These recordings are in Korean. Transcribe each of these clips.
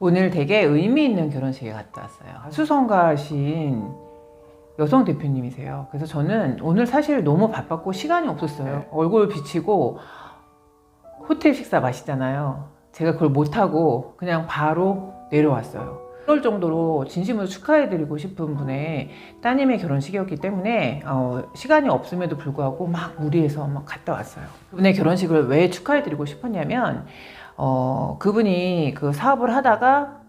오늘 되게 의미 있는 결혼식에 갔다 왔어요. 수성가신 여성 대표님이세요. 그래서 저는 오늘 사실 너무 바빴고 시간이 없었어요. 얼굴 비치고 호텔 식사 마시잖아요. 제가 그걸 못하고 그냥 바로 내려왔어요. 그럴 정도로 진심으로 축하해드리고 싶은 분의 따님의 결혼식이었기 때문에 시간이 없음에도 불구하고 막 무리해서 막 갔다 왔어요. 그분의 결혼식을 왜 축하해드리고 싶었냐면 그분이 그 사업을 하다가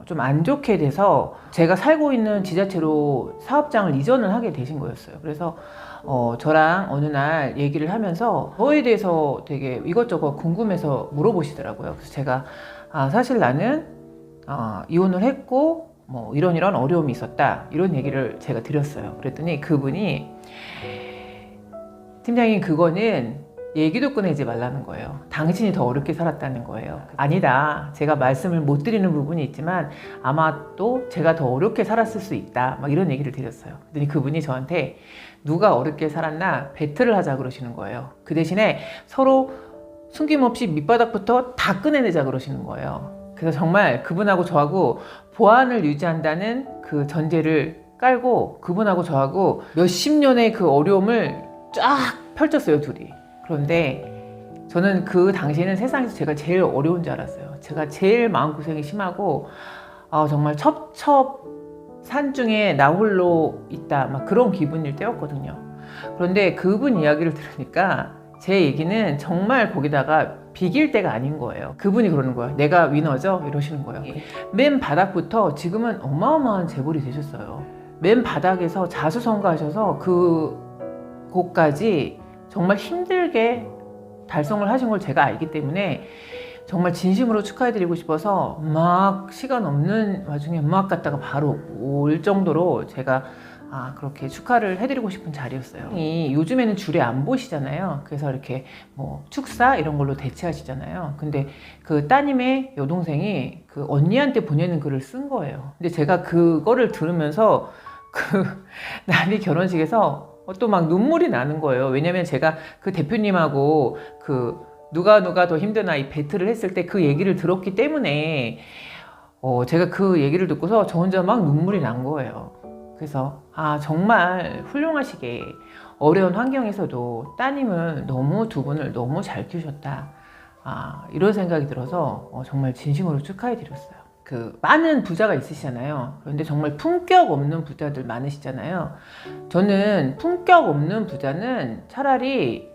좀 안 좋게 돼서 제가 살고 있는 지자체로 사업장을 이전을 하게 되신 거였어요. 그래서 저랑 어느 날 얘기를 하면서 저에 대해서 되게 이것저것 궁금해서 물어보시더라고요. 그래서 제가 사실 나는 이혼을 했고 뭐 이런 어려움이 있었다 이런 얘기를 제가 드렸어요. 그랬더니 그분이 팀장님 그거는 얘기도 꺼내지 말라는 거예요. 당신이 더 어렵게 살았다는 거예요. 아니다. 제가 말씀을 못 드리는 부분이 있지만 아마 또 제가 더 어렵게 살았을 수 있다. 막 이런 얘기를 드렸어요. 그랬더니 그분이 저한테 누가 어렵게 살았나 배틀을 하자 그러시는 거예요. 그 대신에 서로 숨김없이 밑바닥부터 다 꺼내내자 그러시는 거예요. 그래서 정말 그분하고 저하고 보안을 유지한다는 그 전제를 깔고 그분하고 저하고 몇십 년의 그 어려움을 쫙 펼쳤어요, 둘이. 그런데 저는 그 당시에는 세상에서 제가 제일 어려운 줄 알았어요. 제가 제일 마음고생이 심하고 정말 첩첩산 중에 나 홀로 있다 막 그런 기분일 때였거든요. 그런데 그분 이야기를 들으니까 제 얘기는 정말 거기다가 비길 때가 아닌 거예요. 그분이 그러는 거예요. 내가 위너죠? 이러시는 거예요. 맨 바닥부터 지금은 어마어마한 재벌이 되셨어요. 맨 바닥에서 자수성가하셔서 그 곳까지 정말 힘들게 달성을 하신 걸 제가 알기 때문에 정말 진심으로 축하해드리고 싶어서 막 시간 없는 와중에 막 갔다가 바로 올 정도로 제가 그렇게 축하를 해드리고 싶은 자리였어요. 요즘에는 줄에 안 보시잖아요. 그래서 이렇게 뭐 축사 이런 걸로 대체하시잖아요. 근데 그 따님의 여동생이 그 언니한테 보내는 글을 쓴 거예요. 근데 제가 그거를 들으면서 그 남이 결혼식에서 또 막 눈물이 나는 거예요. 왜냐면 제가 그 대표님하고 그 누가 더 힘드나 이 배틀을 했을 때 그 얘기를 들었기 때문에 제가 그 얘기를 듣고서 저 혼자 막 눈물이 난 거예요. 그래서 정말 훌륭하시게 어려운 환경에서도 따님을 너무 두 분을 너무 잘 키우셨다. 이런 생각이 들어서 정말 진심으로 축하해 드렸어요. 그 많은 부자가 있으시잖아요. 그런데 정말 품격 없는 부자들 많으시잖아요. 저는 품격 없는 부자는 차라리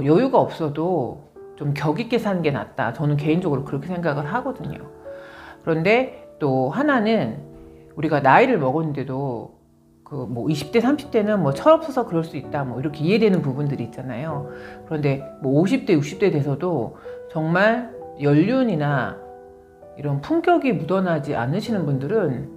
여유가 없어도 좀 격 있게 사는 게 낫다. 저는 개인적으로 그렇게 생각을 하거든요. 그런데 또 하나는 우리가 나이를 먹었는데도 그 뭐 20대, 30대는 뭐 철없어서 그럴 수 있다. 뭐 이렇게 이해되는 부분들이 있잖아요. 그런데 뭐 50대, 60대 돼서도 정말 연륜이나 이런 품격이 묻어나지 않으시는 분들은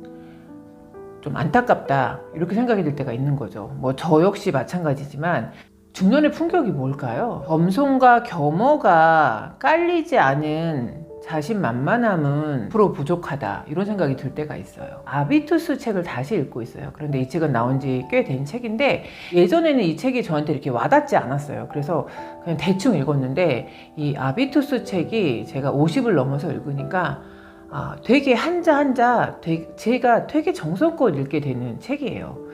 좀 안타깝다 이렇게 생각이 들 때가 있는 거죠. 뭐 저 역시 마찬가지지만 중년의 품격이 뭘까요? 겸손과 겸허가 깔리지 않은 자신만만함은 프로 부족하다 이런 생각이 들 때가 있어요. 아비투스 책을 다시 읽고 있어요. 그런데 이 책은 나온 지 꽤 된 책인데 예전에는 이 책이 저한테 이렇게 와닿지 않았어요. 그래서 그냥 대충 읽었는데 이 아비투스 책이 제가 50을 넘어서 읽으니까 되게 한자 제가 되게 정성껏 읽게 되는 책이에요.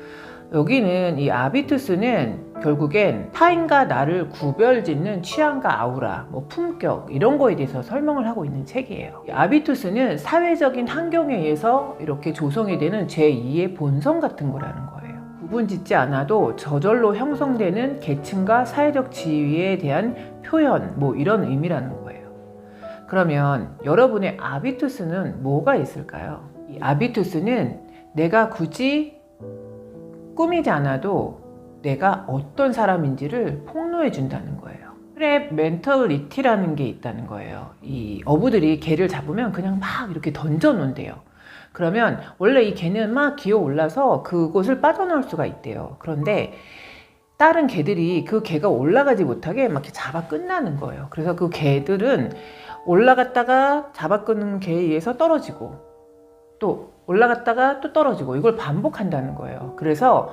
여기는 이 아비투스는 결국엔 타인과 나를 구별짓는 취향과 아우라, 뭐 품격 이런 거에 대해서 설명을 하고 있는 책이에요. 이 아비투스는 사회적인 환경에 의해서 이렇게 조성이 되는 제2의 본성 같은 거라는 거예요. 구분짓지 않아도 저절로 형성되는 계층과 사회적 지위에 대한 표현, 뭐 이런 의미라는 거예요. 그러면 여러분의 아비투스는 뭐가 있을까요? 이 아비투스는 내가 굳이 꾸미지 않아도 내가 어떤 사람인지를 폭로해 준다는 거예요. 트랩 멘털리티라는 게 있다는 거예요. 이 어부들이 개를 잡으면 그냥 막 이렇게 던져 놓은대요. 그러면 원래 이 개는 막 기어 올라서 그곳을 빠져나올 수가 있대요. 그런데 다른 개들이 그 개가 올라가지 못하게 막 이렇게 잡아 끝나는 거예요. 그래서 그 개들은 올라갔다가 잡아 끊는 개에 의해서 떨어지고 또 올라갔다가 또 떨어지고 이걸 반복한다는 거예요. 그래서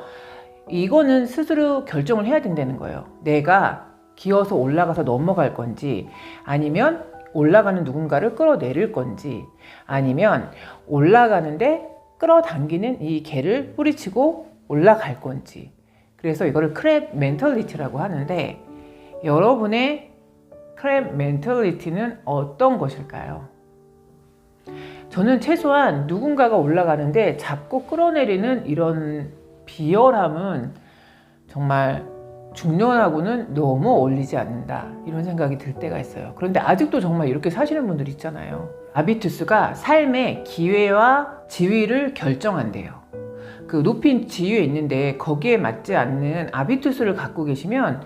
이거는 스스로 결정을 해야 된다는 거예요. 내가 기어서 올라가서 넘어갈 건지 아니면 올라가는 누군가를 끌어내릴 건지 아니면 올라가는데 끌어당기는 이 개를 뿌리치고 올라갈 건지. 그래서 이거를 크랩 멘털리티라고 하는데 여러분의 크랩 멘털리티는 어떤 것일까요? 저는 최소한 누군가가 올라가는데 잡고 끌어내리는 이런 비열함은 정말 중년하고는 너무 어울리지 않는다 이런 생각이 들 때가 있어요. 그런데 아직도 정말 이렇게 사시는 분들 있잖아요. 아비투스가 삶의 기회와 지위를 결정한대요. 그 높은 지위에 있는데 거기에 맞지 않는 아비투스를 갖고 계시면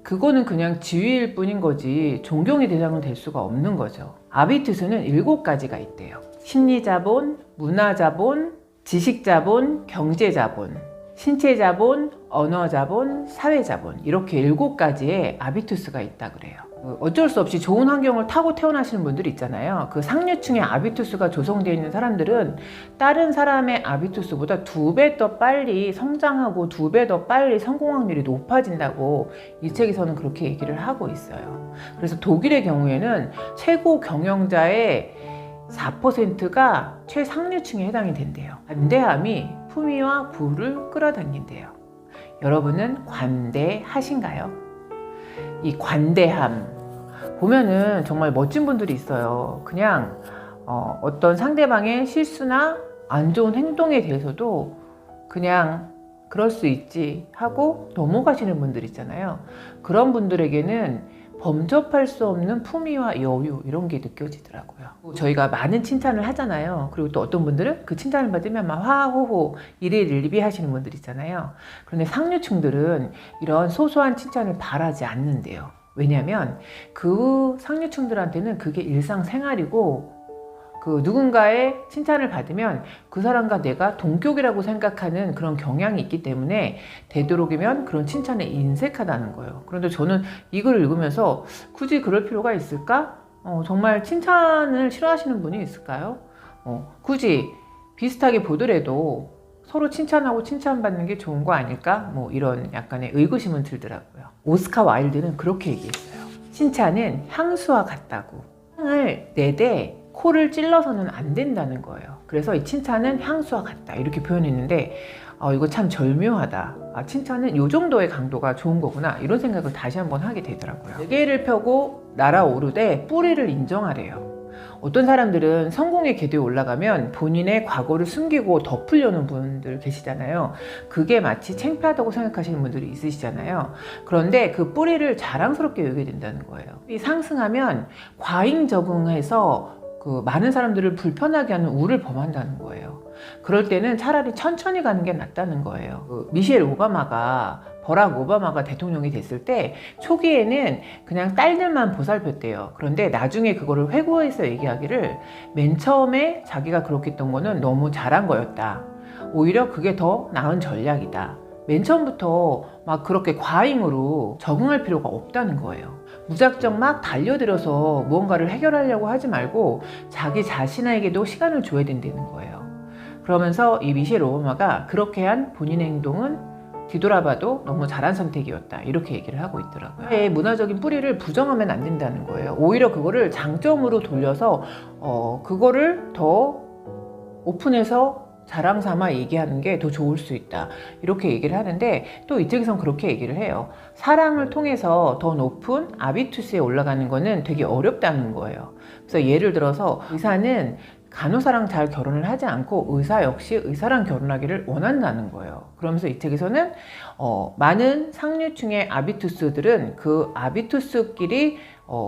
그거는 그냥 지위일 뿐인 거지 존경의 대상은 될 수가 없는 거죠. 아비투스는 7가지가 있대요. 심리자본, 문화자본, 지식자본, 경제자본, 신체자본, 언어자본, 사회자본 이렇게 7가지의 아비투스가 있다 그래요. 어쩔 수 없이 좋은 환경을 타고 태어나시는 분들 있잖아요. 그 상류층의 아비투스가 조성되어 있는 사람들은 다른 사람의 아비투스보다 2배 더 빨리 성장하고 2배 더 빨리 성공 확률이 높아진다고 이 책에서는 그렇게 얘기를 하고 있어요. 그래서 독일의 경우에는 최고 경영자의 4%가 최상류층에 해당이 된대요. 관대함이 품위와 부를 끌어당긴대요. 여러분은 관대하신가요? 이 관대함 보면은 정말 멋진 분들이 있어요. 그냥 어떤 상대방의 실수나 안 좋은 행동에 대해서도 그냥 그럴 수 있지 하고 넘어가시는 분들 있잖아요. 그런 분들에게는 범접할 수 없는 품위와 여유 이런 게 느껴지더라고요. 저희가 많은 칭찬을 하잖아요. 그리고 또 어떤 분들은 그 칭찬을 받으면 막 화호호 일희일비 하시는 분들 있잖아요. 그런데 상류층들은 이런 소소한 칭찬을 바라지 않는데요. 왜냐하면 그 상류층들한테는 그게 일상생활이고 그 누군가의 칭찬을 받으면 그 사람과 내가 동격이라고 생각하는 그런 경향이 있기 때문에 되도록이면 그런 칭찬에 인색하다는 거예요. 그런데 저는 이걸 읽으면서 굳이 그럴 필요가 있을까? 정말 칭찬을 싫어하시는 분이 있을까요? 굳이 비슷하게 보더라도 서로 칭찬하고 칭찬받는 게 좋은 거 아닐까? 뭐 이런 약간의 의구심은 들더라고요. 오스카 와일드는 그렇게 얘기했어요. 칭찬은 향수와 같다고. 향을 내되 코를 찔러서는 안 된다는 거예요. 그래서 이 칭찬은 향수와 같다 이렇게 표현했는데 이거 참 절묘하다. 칭찬은 이 정도의 강도가 좋은 거구나 이런 생각을 다시 한번 하게 되더라고요. 날개를 펴고 날아오르되 뿌리를 인정하래요. 어떤 사람들은 성공의 궤도에 올라가면 본인의 과거를 숨기고 덮으려는 분들 계시잖아요. 그게 마치 창피하다고 생각하시는 분들이 있으시잖아요. 그런데 그 뿌리를 자랑스럽게 여기게 된다는 거예요. 이 상승하면 과잉 적응해서 그 많은 사람들을 불편하게 하는 우를 범한다는 거예요. 그럴 때는 차라리 천천히 가는 게 낫다는 거예요. 버락 오바마가 대통령이 됐을 때 초기에는 그냥 딸들만 보살폈대요. 그런데 나중에 그거를 회고해서 얘기하기를 맨 처음에 자기가 그렇게 했던 거는 너무 잘한 거였다. 오히려 그게 더 나은 전략이다. 맨 처음부터 막 그렇게 과잉으로 적응할 필요가 없다는 거예요. 무작정 막 달려들어서 무언가를 해결하려고 하지 말고 자기 자신에게도 시간을 줘야 된다는 거예요. 그러면서 이 미셸 오바마가 그렇게 한 본인의 행동은 뒤돌아봐도 너무 잘한 선택이었다 이렇게 얘기를 하고 있더라고요. 문화적인 뿌리를 부정하면 안 된다는 거예요. 오히려 그거를 장점으로 돌려서 그거를 더 오픈해서 자랑 삼아 얘기하는 게 더 좋을 수 있다 이렇게 얘기를 하는데 또 이 책에선 그렇게 얘기를 해요. 사랑을 통해서 더 높은 아비투스에 올라가는 거는 되게 어렵다는 거예요. 그래서 예를 들어서 의사는 간호사랑 잘 결혼을 하지 않고 의사 역시 의사랑 결혼하기를 원한다는 거예요. 그러면서 이 책에서는 많은 상류층의 아비투스들은 그 아비투스끼리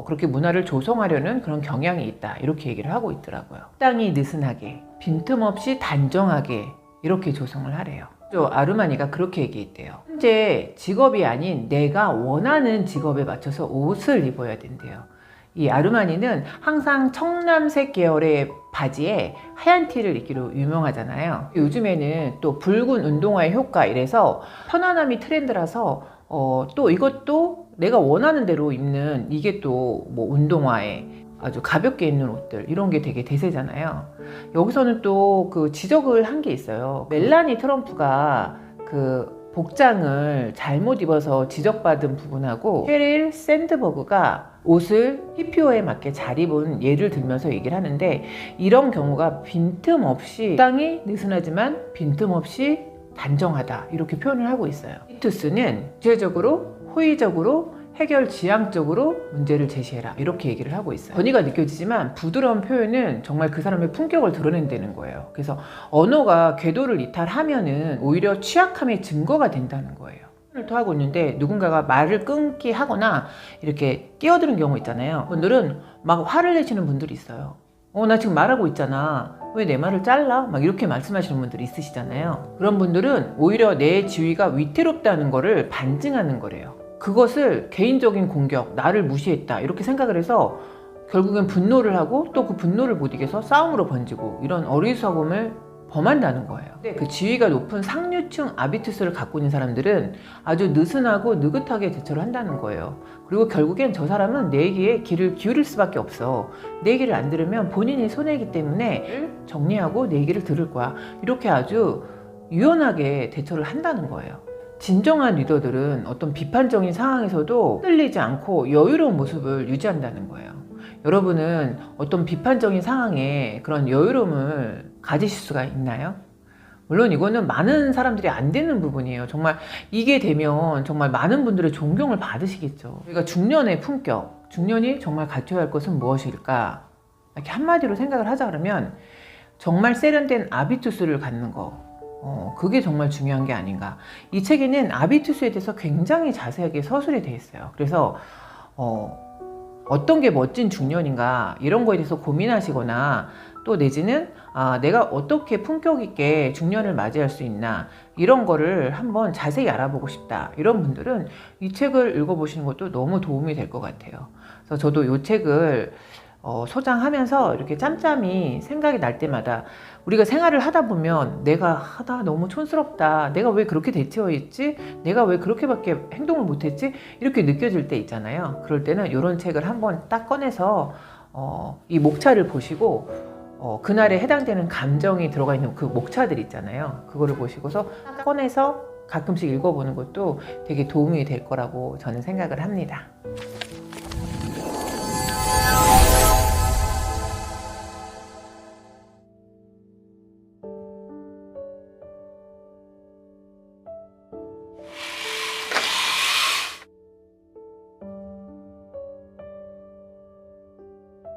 그렇게 문화를 조성하려는 그런 경향이 있다 이렇게 얘기를 하고 있더라고요. 적당히 느슨하게 빈틈없이 단정하게 이렇게 조성을 하래요. 아르마니가 그렇게 얘기했대요. 현재 직업이 아닌 내가 원하는 직업에 맞춰서 옷을 입어야 된대요. 이 아르마니는 항상 청남색 계열의 바지에 하얀 티를 입기로 유명하잖아요. 요즘에는 또 붉은 운동화의 효과 이래서 편안함이 트렌드라서 또 이것도 내가 원하는 대로 입는 이게 또 뭐 운동화에 아주 가볍게 입는 옷들 이런 게 되게 대세잖아요. 여기서는 또 그 지적을 한 게 있어요. 멜라니 트럼프가 그 복장을 잘못 입어서 지적받은 부분하고 셰릴 샌드버그가 옷을 TPO에 맞게 잘 입은 예를 들면서 얘기를 하는데, 이런 경우가 빈틈없이 적당히 느슨하지만 빈틈없이 단정하다, 이렇게 표현을 하고 있어요. 아비투스는 구체적으로, 호의적으로, 해결 지향적으로 문제를 제시해라, 이렇게 얘기를 하고 있어요. 권위가 느껴지지만 부드러운 표현은 정말 그 사람의 품격을 드러낸다는 거예요. 그래서 언어가 궤도를 이탈하면은 오히려 취약함의 증거가 된다는 거예요. 토하고 있는데 누군가가 말을 끊기 하거나 이렇게 끼어드는 경우 있잖아요. 분들은 막 화를 내시는 분들이 있어요. 나 지금 말하고 있잖아, 왜 내 말을 잘라? 막 이렇게 말씀하시는 분들이 있으시잖아요. 그런 분들은 오히려 내 지위가 위태롭다는 거를 반증하는 거래요. 그것을 개인적인 공격, 나를 무시했다, 이렇게 생각을 해서 결국엔 분노를 하고 또 그 분노를 못 이겨서 싸움으로 번지고, 이런 어리석음을 범한다는 거예요. 근데 그 지위가 높은 상류층 아비투스를 갖고 있는 사람들은 아주 느슨하고 느긋하게 대처를 한다는 거예요. 그리고 결국엔 저 사람은 내 얘기에 귀를 기울일 수밖에 없어. 내 얘기를 안 들으면 본인이 손해이기 때문에 정리하고 내 얘기를 들을 거야. 이렇게 아주 유연하게 대처를 한다는 거예요. 진정한 리더들은 어떤 비판적인 상황에서도 흔들리지 않고 여유로운 모습을 유지한다는 거예요. 여러분은 어떤 비판적인 상황에 그런 여유로움을 가지실 수가 있나요? 물론 이거는 많은 사람들이 안 되는 부분이에요. 정말 이게 되면 정말 많은 분들의 존경을 받으시겠죠. 우리가 중년의 품격, 중년이 정말 갖춰야 할 것은 무엇일까? 이렇게 한마디로 생각을 하자 그러면 정말 세련된 아비투스를 갖는 거, 그게 정말 중요한 게 아닌가. 이 책에는 아비투스에 대해서 굉장히 자세하게 서술이 되어 있어요. 그래서 어떤 게 멋진 중년인가, 이런 거에 대해서 고민하시거나 또 내지는 내가 어떻게 품격 있게 중년을 맞이할 수 있나, 이런 거를 한번 자세히 알아보고 싶다, 이런 분들은 이 책을 읽어보시는 것도 너무 도움이 될 것 같아요. 그래서 저도 이 책을 소장하면서 이렇게 짬짬이 생각이 날 때마다, 우리가 생활을 하다 보면 내가 너무 촌스럽다, 내가 왜 그렇게 대처했지, 내가 왜 그렇게밖에 행동을 못했지, 이렇게 느껴질 때 있잖아요. 그럴 때는 이런 책을 한번 딱 꺼내서 이 목차를 보시고 그날에 해당되는 감정이 들어가 있는 그 목차들 있잖아요. 그거를 보시고서 꺼내서 가끔씩 읽어보는 것도 되게 도움이 될 거라고 저는 생각을 합니다.